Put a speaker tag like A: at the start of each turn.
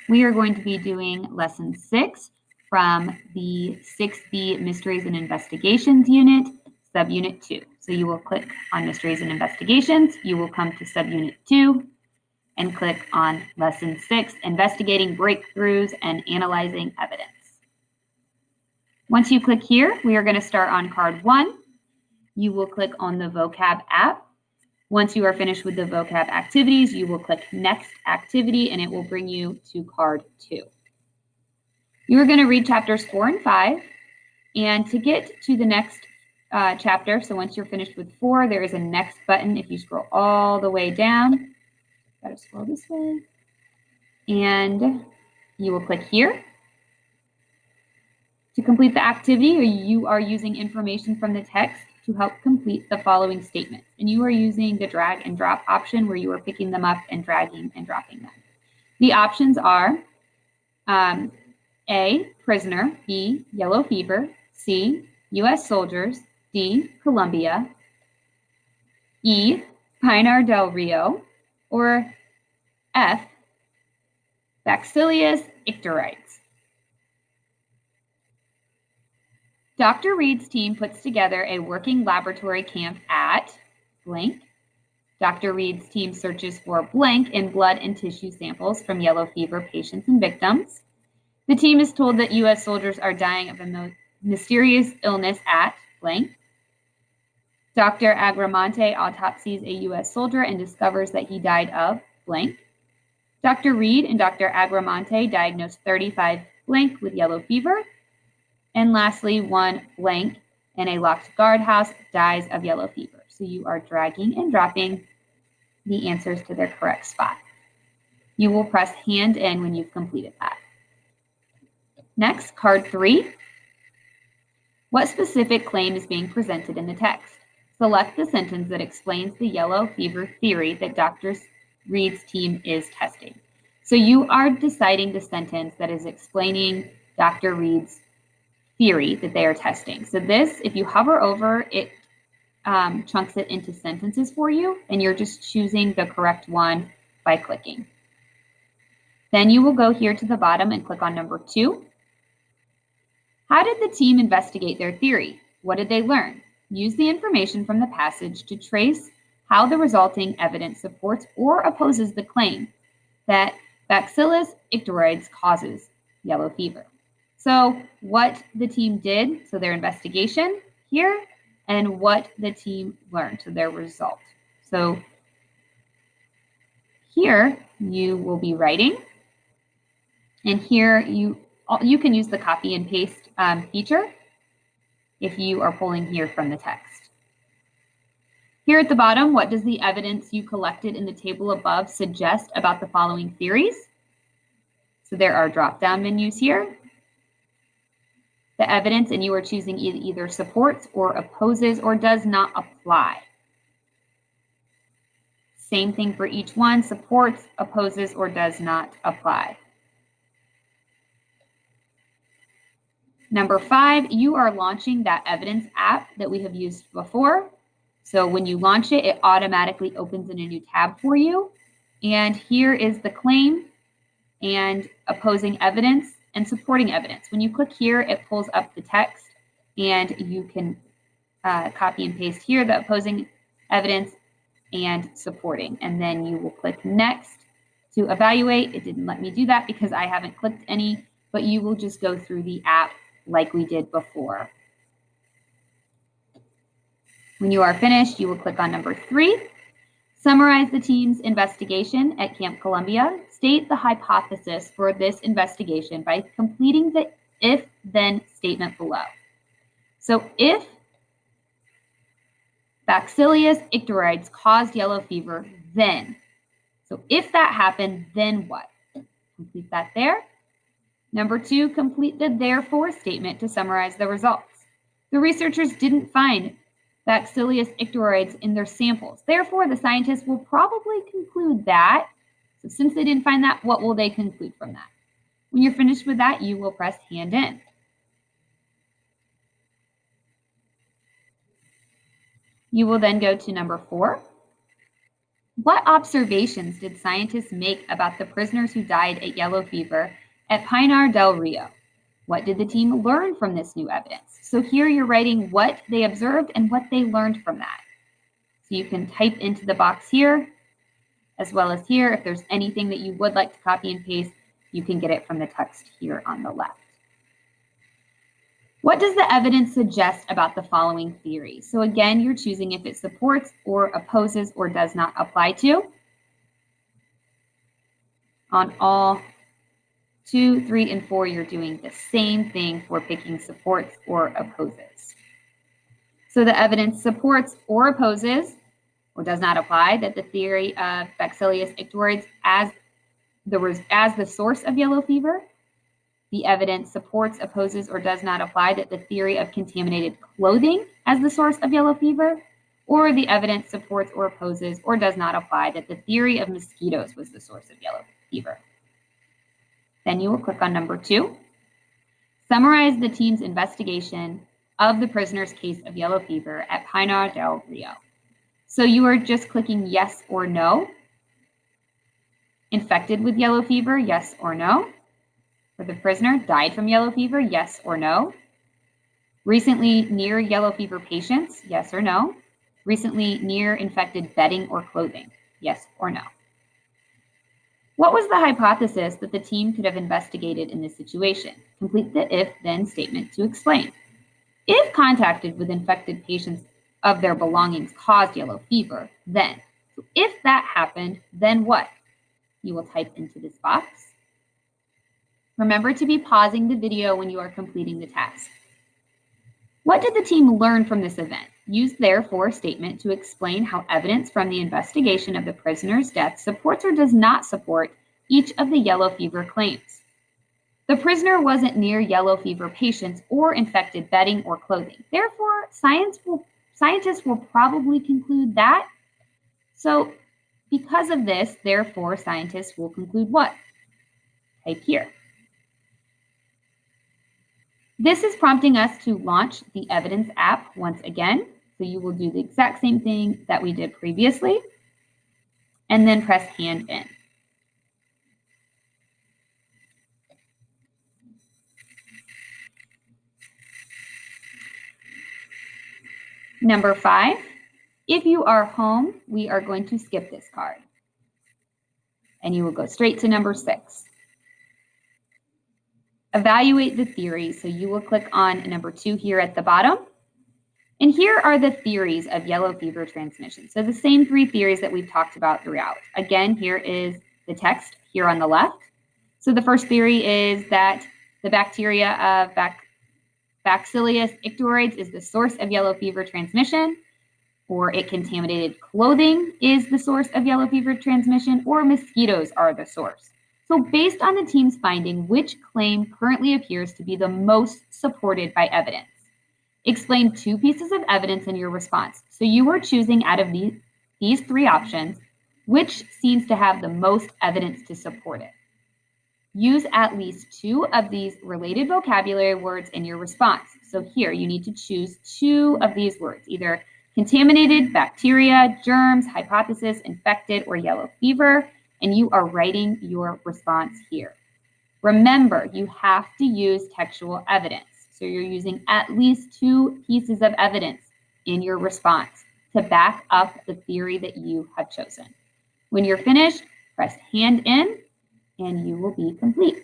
A: We are going to be doing lesson 6 from the 6B Mysteries and Investigations unit, subunit 2. So you will click on Mysteries and Investigations. You will come to subunit 2 and click on lesson 6, Investigating Breakthroughs and Analyzing Evidence. Once you click here, we are going to start on card 1. You will click on the vocab app. Once you are finished with the vocab activities, you will click Next Activity, and it will bring you to card 2. You are going to read chapters 4 and 5, and to get to the next chapter, so once you're finished with 4, there is a Next button. If you scroll all the way down, gotta scroll this way, and you will click here. To complete the activity, you are using information from the text to help complete the following statements. And you are using the drag and drop option where you are picking them up and dragging and dropping them. The options are A, prisoner, B, yellow fever, C, U.S. soldiers, D, Colombia, E, Pinar del Rio, or F, Bacillus icterides. Dr. Reed's team puts together a working laboratory camp at blank. Dr. Reed's team searches for blank in blood and tissue samples from yellow fever patients and victims. The team is told that U.S. soldiers are dying of a mysterious illness at blank. Dr. Agramonte autopsies a U.S. soldier and discovers that he died of blank. Dr. Reed and Dr. Agramonte diagnosed 35 blank with yellow fever. And lastly, one blank in a locked guardhouse dies of yellow fever. So you are dragging and dropping the answers to their correct spot. You will press hand in when you've completed that. Next, card 3. What specific claim is being presented in the text? Select the sentence that explains the yellow fever theory that Dr. Reed's team is testing. So you are deciding the sentence that is explaining Dr. Reed's theory that they are testing. So this, if you hover over it, chunks it into sentences for you, and you're just choosing the correct one by clicking. Then you will go here to the bottom and click on number 2. How did the team investigate their theory? What did they learn? Use the information from the passage to trace how the resulting evidence supports or opposes the claim that Bacillus icterides causes yellow fever. So what the team did, so their investigation here, and what the team learned, so their result. So here you will be writing, and here you can use the copy and paste feature if you are pulling here from the text. Here at the bottom, what does the evidence you collected in the table above suggest about the following theories? So there are drop-down menus here. The evidence, and you are choosing either supports or opposes or does not apply. Same thing for each one, supports, opposes, or does not apply. Number 5, you are launching that evidence app that we have used before. So when you launch it, it automatically opens in a new tab for you. And here is the claim and opposing evidence and supporting evidence. When you click here, it pulls up the text, and you can copy and paste here the opposing evidence and supporting. And then you will click next to evaluate. It didn't let me do that because I haven't clicked any, but you will just go through the app like we did before. When you are finished, you will click on number 3. Summarize the team's investigation at Camp Columbia. State the hypothesis for this investigation by completing the if-then statement below. So if Bacillus icterides caused yellow fever, then. So if that happened, then what? Complete that there. Number 2, complete the therefore statement to summarize the results. The researchers didn't find Bacillus icterides in their samples. Therefore, the scientists will probably conclude that. So since they didn't find that, what will they conclude from that? When you're finished with that, you will press hand in. You will then go to number 4. What observations did scientists make about the prisoners who died at yellow fever at Pinar del Rio? What did the team learn from this new evidence? So here you're writing what they observed and what they learned from that. So you can type into the box here, as well as here. If there's anything that you would like to copy and paste, you can get it from the text here on the left. What does the evidence suggest about the following theory? So again, you're choosing if it supports or opposes or does not apply to. On all 2, 3, and 4, you're doing the same thing for picking supports or opposes. So the evidence supports or opposes or does not apply that the theory of Bacillus icteroides as the source of yellow fever. The evidence supports, opposes, or does not apply that the theory of contaminated clothing as the source of yellow fever, or the evidence supports or opposes or does not apply that the theory of mosquitoes was the source of yellow fever. Then you will click on number 2. Summarize the team's investigation of the prisoner's case of yellow fever at Pinar del Rio. So you are just clicking yes or no. Infected with yellow fever, yes or no. For the prisoner, died from yellow fever, yes or no. Recently near yellow fever patients, yes or no. Recently near infected bedding or clothing, yes or no. What was the hypothesis that the team could have investigated in this situation? Complete the if-then statement to explain. If contacted with infected patients of their belongings caused yellow fever, then. So if that happened, then what? You will type into this box. Remember to be pausing the video when you are completing the task. What did the team learn from this event? Use therefore statement to explain how evidence from the investigation of the prisoner's death supports or does not support each of the yellow fever claims. The prisoner wasn't near yellow fever patients or infected bedding or clothing. Therefore, scientists will probably conclude that. So because of this, therefore, scientists will conclude what? Type here. This is prompting us to launch the evidence app once again. So you will do the exact same thing that we did previously, and then press hand in. Number 5, if you are home, we are going to skip this card. And you will go straight to number 6. Evaluate the theory. So you will click on number 2 here at the bottom. And here are the theories of yellow fever transmission. So the same 3 theories that we've talked about throughout. Again, here is the text here on the left. So the first theory is that the bacteria of Bacillus icteroides is the source of yellow fever transmission, or it contaminated clothing is the source of yellow fever transmission, or mosquitoes are the source. So based on the team's finding, which claim currently appears to be the most supported by evidence? Explain 2 pieces of evidence in your response. So you are choosing out of these 3 options, which seems to have the most evidence to support it. Use at least 2 of these related vocabulary words in your response. So here you need to choose 2 of these words, either contaminated, bacteria, germs, hypothesis, infected, or yellow fever, and you are writing your response here. Remember, you have to use textual evidence. So you're using at least 2 pieces of evidence in your response to back up the theory that you have chosen. When you're finished, press hand in, and you will be complete.